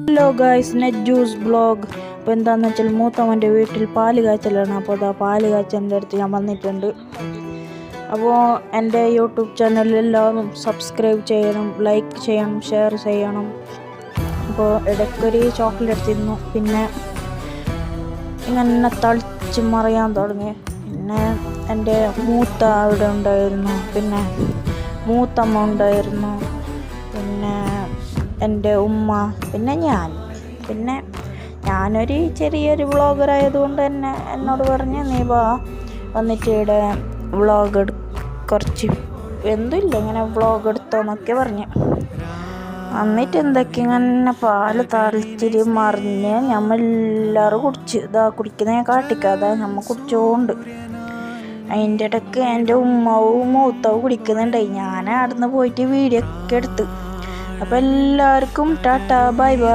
Hello guys, net juice blog. അപ്പോൾ എന്താണെന്ന് വെച്ചാൽ മൂത്തമ്മൻ്റെ വീട്ടിൽ പാല് കാച്ചലാണ്. അപ്പോൾ അതാ പാല് കാച്ചലിൻ്റെ അടുത്ത് ഞാൻ വന്നിട്ടുണ്ട്. അപ്പോൾ എൻ്റെ യൂട്യൂബ് ചാനൽ എല്ലാവരും സബ്സ്ക്രൈബ് ചെയ്യണം, ലൈക്ക് ചെയ്യണം, ഷെയർ ചെയ്യണം. അപ്പോൾ ഇടയ്ക്കൊരു ചോക്ലേറ്റ് തിന്നു, പിന്നെ ഇങ്ങനെ തളിച്ച് മറിയാൻ തുടങ്ങി. പിന്നെ എൻ്റെ മൂത്ത അവിടെ ഉണ്ടായിരുന്നു, പിന്നെ മൂത്തമ്മ ഉണ്ടായിരുന്നു, പിന്നെ എൻ്റെ ഉമ്മ, പിന്നെ ഞാനൊരു ചെറിയൊരു വ്ളോഗർ ആയതുകൊണ്ട് തന്നെ എന്നോട് പറഞ്ഞ് നീ വന്നിട്ട് ഇവിടെ വ്ളോഗ് കുറച്ച് എന്തില്ല ഇങ്ങനെ വ്ളോഗ് എടുത്തോന്നൊക്കെ പറഞ്ഞ്. എന്നിട്ട് എന്തൊക്കെ ഇങ്ങനെ പാല് തളിച്ചിരി മറിഞ്ഞ് ഞമ്മല്ലാരും കുടിച്ച്. കുടിക്കുന്ന കാട്ടിക്കാതെ നമ്മൾ കുടിച്ചോണ്ട് അതിൻ്റെ ഇടയ്ക്ക് എൻ്റെ ഉമ്മവും മൂത്തവും കുടിക്കുന്നുണ്ടായി. ഞാൻ അവിടെ നിന്ന് പോയിട്ട് വീഡിയോ ഒക്കെ എടുത്ത്. അപ്പോൾ എല്ലാവർക്കും ടാറ്റാ, ബൈ ബൈ.